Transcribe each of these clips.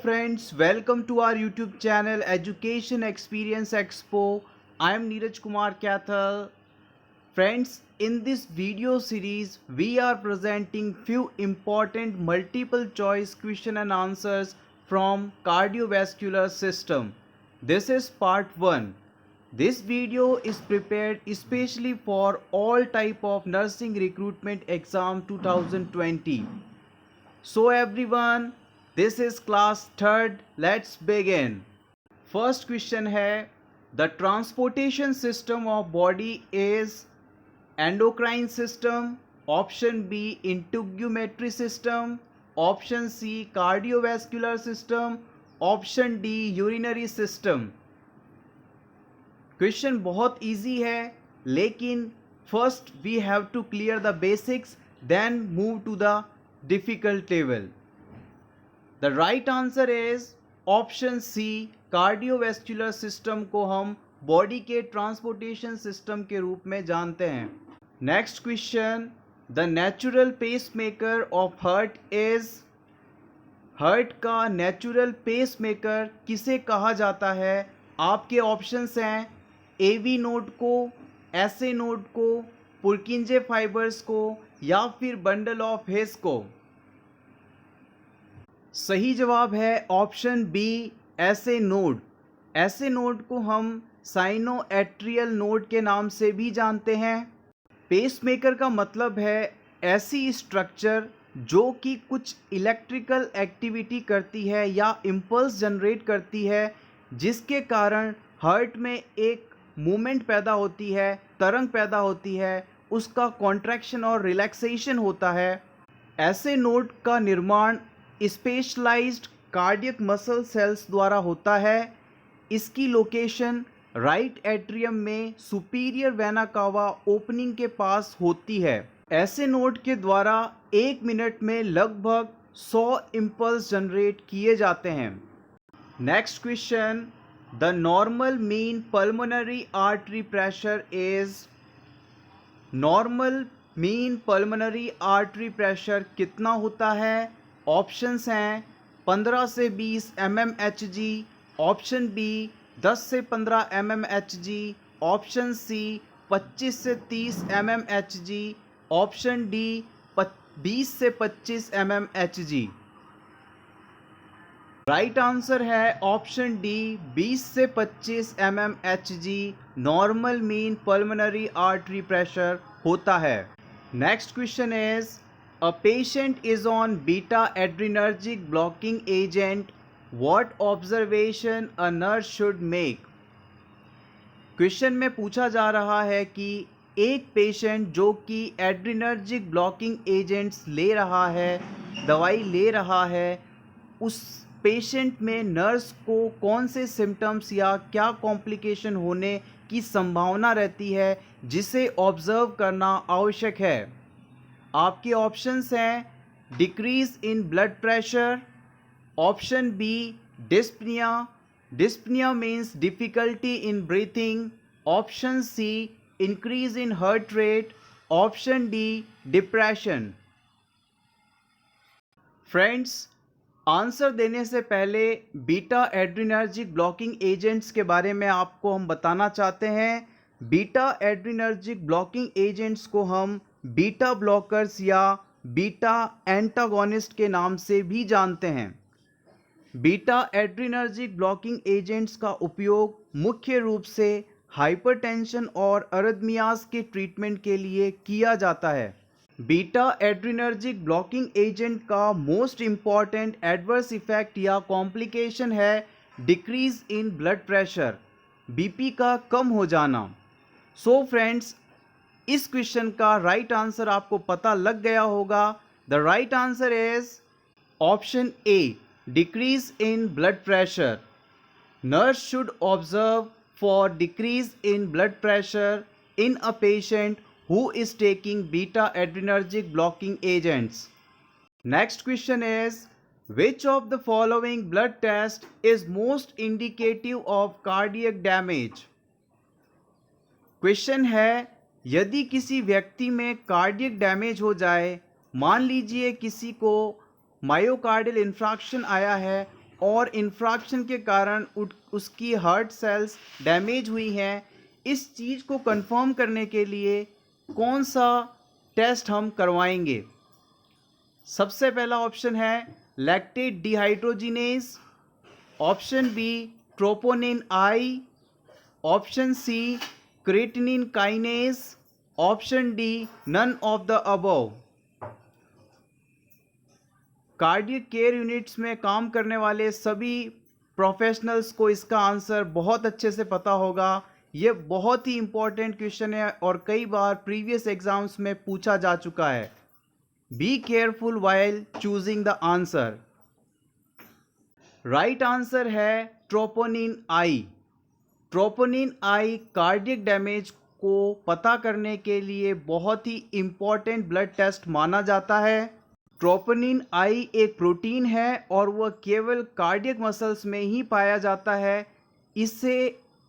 friends, welcome to our YouTube channel Education Experience Expo. I am Neeraj Kumar Kathal. Friends, in this video series, we are presenting few important multiple choice question and answers from cardiovascular system. This is part 1. This video is prepared especially for all type of nursing recruitment exam 2020. So everyone, this is class 3rd. Let's begin. First question है, the transportation system of body is endocrine system, option B integumentary system, option C cardiovascular system, option D urinary system. Question बहुत easy है, लेकिन first we have to clear the basics, then move to the difficult level. The right answer is option C. Cardiovascular system को हम body के transportation system के रूप में जानते हैं. Next question, the natural pacemaker of heart is. Heart का natural pacemaker किसे कहा जाता है? आपके ऑप्शंस हैं एवी नोड को, एसए नोड को, पुर्किंजे फाइबर्स को या फिर बंडल ऑफ हेस को. सही जवाब है option B SA node. SA node को हम साइनोएट्रियल नोड के नाम से भी जानते हैं. पेसमेकर का मतलब है ऐसी स्ट्रक्चर जो कि कुछ इलेक्ट्रिकल एक्टिविटी करती है या इम्पल्स जनरेट करती है, जिसके कारण हार्ट में एक मूवमेंट पैदा होती है, तरंग पैदा होती है, उसका कॉन्ट्रैक्शन और रिलैक्सेशन होता है. ऐसे नोड का निर्माण स्पेशलाइज्ड कार्डियक मसल सेल्स द्वारा होता है. इसकी लोकेशन राइट एट्रियम में सुपीरियर वेना कावा ओपनिंग के पास होती है. ऐसे नोड के द्वारा 1 मिनट में लगभग 100 इम्पल्स जनरेट किए जाते हैं. Next question, the normal mean pulmonary artery pressure is. Normal mean pulmonary artery pressure कितना होता है? ऑप्शंस हैं 15 से 20 mmHg, ऑप्शन बी 10 से 15 mmHg, ऑप्शन सी 25 से 30 mmHg, ऑप्शन डी 20 से 25 mmHg. राइट आंसर है ऑप्शन डी 20 से 25 mmHg normal mean pulmonary artery pressure होता है. Next question is, a patient is on beta adrenergic blocking agent. What observation a nurse should make? Question में पूछा जा रहा है कि एक पेशेंट जो कि एड्रीनर्जिक ब्लॉकिंग एजेंट्स ले रहा है, दवाई ले रहा है, उस पेशेंट में नर्स को कौन से सिम्टम्स या क्या कॉम्प्लिकेशन होने की संभावना रहती है जिसे ऑब्जर्व करना आवश्यक है. आपके ऑप्शंस हैं decrease in blood pressure, option B dyspnoea. Dyspnoea means difficulty in breathing, option C increase in heart rate, option D depression. Friends, answer देने से पहले बीटा एड्रीनर्जिक ब्लॉकिंग एजेंट्स के बारे में आपको हम बताना चाहते हैं. बीटा एड्रीनर्जिक ब्लॉकिंग एजेंट्स को हम बीटा ब्लॉकर्स या बीटा एंटागोनिस्ट के नाम से भी जानते हैं. बीटा एड्रीनर्जिक ब्लॉकिंग एजेंट्स का उपयोग मुख्य रूप से हाइपरटेंशन और अरिथमियाज के ट्रीटमेंट के लिए किया जाता है. बीटा एड्रीनर्जिक ब्लॉकिंग एजेंट का मोस्ट इम्पॉर्टेंट एडवर्स इफेक्ट या कॉम्प्लिकेशन है decrease in blood pressure, BP का कम हो जाना. सो फ्रेंड्स, इस क्वेश्चन का राइट आंसर आपको पता लग गया होगा. The right answer is option A decrease in blood pressure. Nurse should observe for decrease in blood pressure in a patient who is taking beta adrenergic blocking agents. Next question is, which of the following blood test is most indicative of cardiac damage? Question है, यदि किसी व्यक्ति में cardiac damage हो जाए, मान लीजिए किसी को मायोकार्डियल इंफ्राक्शन आया है, और इन्फ्रैक्शन के कारण उसकी हार्ट सेल्स डैमेज हुई हैं, इस चीज़ को कंफर्म करने के लिए कौन सा टेस्ट हम करवाएंगे? सबसे पहला ऑप्शन है lactate dehydrogenase, option B troponin I, option C creatinine kinase, option D none of the above. Cardiac care units में काम करने वाले सभी प्रोफेशनल्स को इसका आंसर बहुत अच्छे से पता होगा। ये बहुत ही इंपॉर्टेंट क्वेश्चन है और कई बार प्रीवियस एग्जाम्स में पूछा जा चुका है। Be careful while choosing the answer. Right answer है troponin I. Troponin I cardiac damage को पता करने के लिए बहुत ही इंपॉर्टेंट ब्लड टेस्ट माना जाता है। ट्रोपोनिन आई एक प्रोटीन है और वह केवल कार्डियक मसल्स में ही पाया जाता है। इससे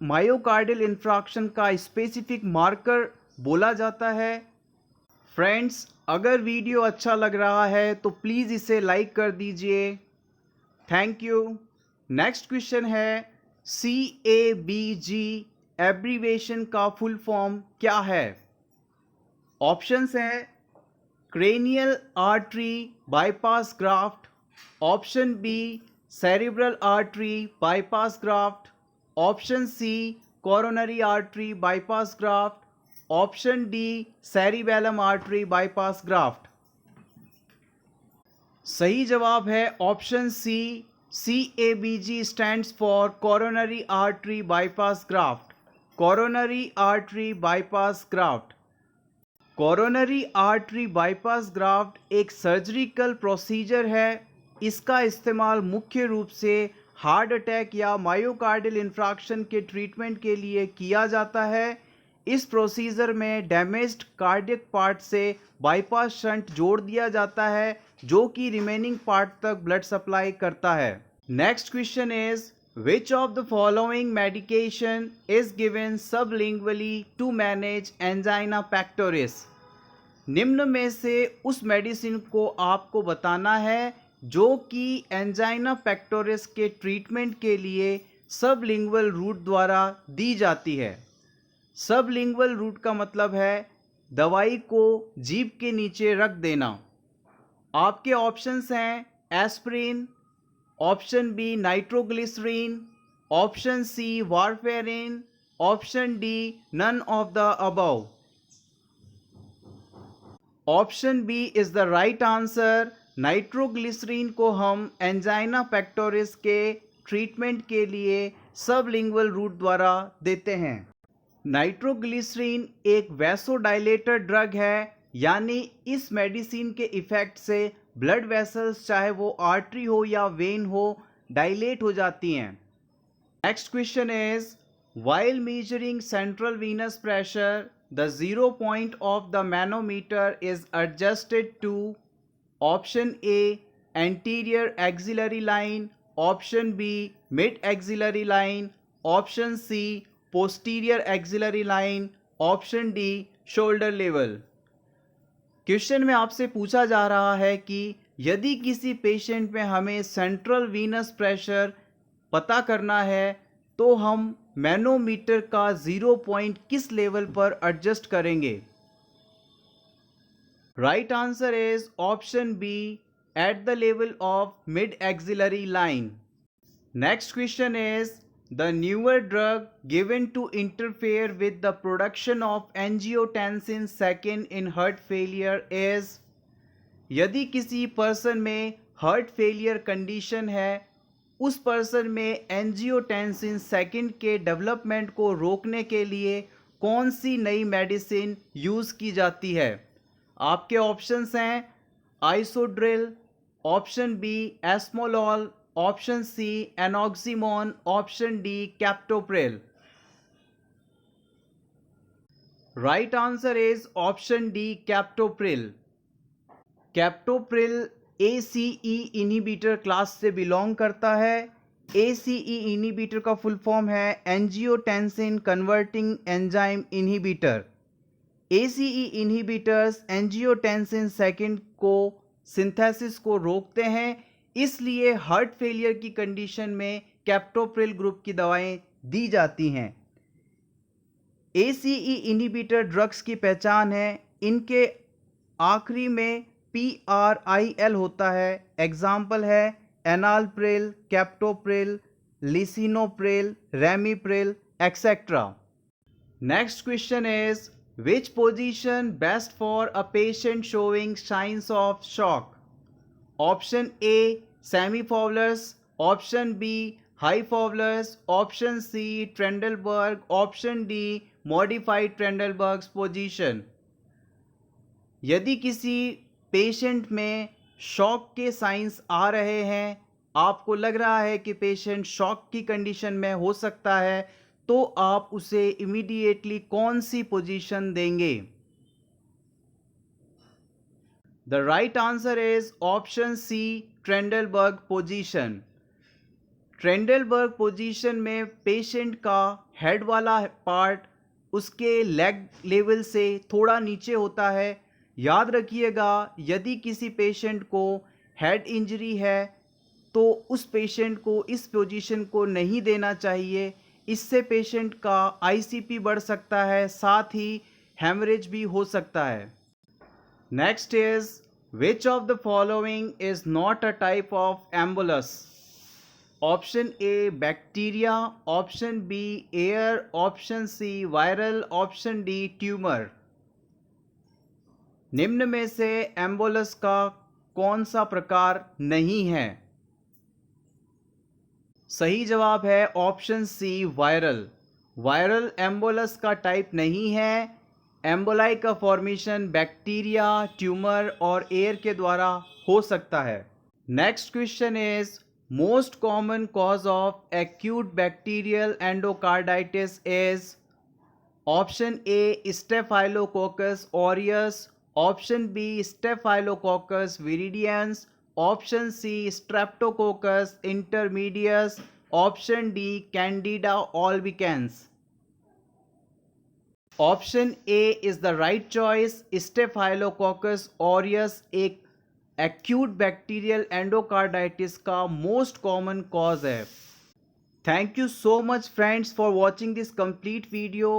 मायोकार्डियल इंफ्रैक्शन का स्पेसिफिक मार्कर बोला जाता है। फ्रेंड्स, अगर वीडियो अच्छा लग रहा है तो प्लीज़ इसे लाइक कर दीजिए। Thank you. नेक्स्ट क्वेश्चन है CABG एब्रीवेशन का फुल फॉर्म क्या है? ऑप्शंस हैं cranial artery bypass graft, option B cerebral artery bypass graft, option C coronary artery bypass graft, option D cerebellum artery bypass graft. सही जवाब है option C. CABG stands for coronary artery bypass graft. Coronary artery bypass graft. Coronary artery bypass graft एक surgical procedure है। इसका इस्तेमाल मुख्य रूप से हार्ट अटैक या मायोकार्डियल इंफ्रैक्शन के ट्रीटमेंट के लिए किया जाता है। इस प्रोसीजर में डैमेज्ड कार्डियक पार्ट से बाईपास शंट जोड़ दिया जाता है जो कि रिमेनिंग पार्ट तक ब्लड सप्लाई करता है। Next question is which of the following medication is given sublingually to manage angina pectoris. निम्न में से उस मेडिसिन को आपको बताना है जो कि एंजाइना पेक्टोरिस के ट्रीटमेंट के लिए सबलिंगुअल रूट द्वारा दी जाती है। सबलिंगुअल रूट का मतलब है दवाई को जीभ के नीचे रख देना। आपके ऑप्शंस हैं aspirin, option B nitroglycerin, option C warfarin, option D none of the above. Option B is the right answer. Nitroglycerin को हम एंजाइना पेक्टोरिस के ट्रीटमेंट के लिए सबलिंगुअल रूट द्वारा देते हैं। नाइट्रोग्लिसरीन एक वैसोडाइलेटर ड्रग है, यानी इस मेडिसिन के इफेक्ट से ब्लड वेसल्स चाहे वो आर्टरी हो या वेन हो डायलेट हो जाती हैं। Next question is while measuring central Venus pressure the 0 point of the manometer is adjusted to option A anterior axillary line, option B mid axillary line, option C posterior axillary line, option D shoulder level। Question में आपसे पूछा जा रहा है कि यदि किसी patient में हमें सेंट्रल वीनस प्रेशर पता करना है तो हम मैनोमीटर का 0 पॉइंट किस लेवल पर एडजस्ट करेंगे। Right answer is option B at the level of mid axillary line. Next question is the newer drug given to interfere with the production of angiotensin second in heart failure is. यदि किसी person में heart failure condition है, उस person में angiotensin second के development को रोकने के लिए कौन सी नई मेडिसिन यूज़ की जाती है। आपके ऑप्शंस हैं isordil, option B esmolol, option C enoximone, option D captopril. Right answer is option D captopril. Captopril ACE inhibitor class से बिलोंग करता है। ACE इनहिबिटर का फुल फॉर्म है angiotensin converting enzyme inhibitor. ACE inhibitors angiotensin second को synthesis को रोकते हैं। इसलिए हार्ट फेलियर की कंडीशन में कैप्टोप्रिल ग्रुप की दवाएं दी जाती हैं। ACE इनहिबिटर ड्रग्स की पहचान है, इनके आखिरी में PRIL होता है। एग्जाम्पल है enalapril, captopril, lisinopril, ramipril, etcetera. Next question is which position best for a patient showing signs of shock? Option A semi Fowler's, option B high Fowler's, option C Trendelenburg, option D modified Trendelenburg's position. यदि किसी patient में shock के science आ रहे हैं, आपको लग रहा है कि पेशेंट शॉक की कंडीशन में हो सकता है, तो आप उसे इमीडिएटली कौन सी पोजीशन देंगे? The right answer is option C Trendelenburg position. Trendelenburg position में पेशेंट का हेड वाला पार्ट उसके लेग लेवल से थोड़ा नीचे होता है। याद रखिएगा, यदि किसी पेशेंट को हेड इंजरी है तो उस पेशेंट को इस पोजीशन को नहीं देना चाहिए। इससे पेशेंट का ICP बढ़ सकता है, साथ ही हेमरेज भी हो सकता है। Next is which of the following is not a type of embolus? Option A bacteria, option B air, option C viral, option D tumour. निम्न में से एम्बुलस का कौन सा प्रकार नहीं है? सही जवाब है option C viral. Viral embolus का टाइप नहीं है। एम्बोलाई का फॉर्मेशन बैक्टीरिया, ट्यूमर और एयर के द्वारा हो सकता है। Next question is most common cause of acute bacterial endocarditis is? Option A staphylococcus aureus, option B staphylococcus viridans, option C streptococcus intermedius, option D candida albicans. Option A is the right choice. Staphylococcus aureus एक acute bacterial endocarditis का most common cause है। Thank you so much friends for watching this complete video.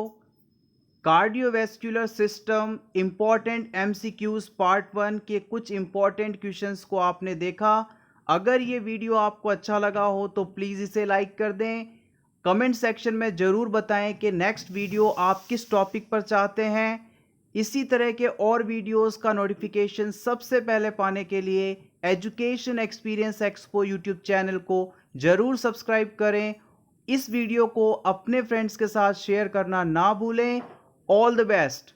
Cardiovascular system important MCQs part 1 के कुछ important questions को आपने देखा। अगर ये वीडियो आपको अच्छा लगा हो तो प्लीज़ इसे लाइक कर दें। कमेंट सेक्शन में ज़रूर बताएं कि नेक्स्ट वीडियो आप किस टॉपिक पर चाहते हैं। इसी तरह के और वीडियोस का नोटिफिकेशन सबसे पहले पाने के लिए education experience expo YouTube channel को ज़रूर सब्सक्राइब करें। इस वीडियो को अपने फ्रेंड्स के साथ शेयर करना ना भूलें। All the best.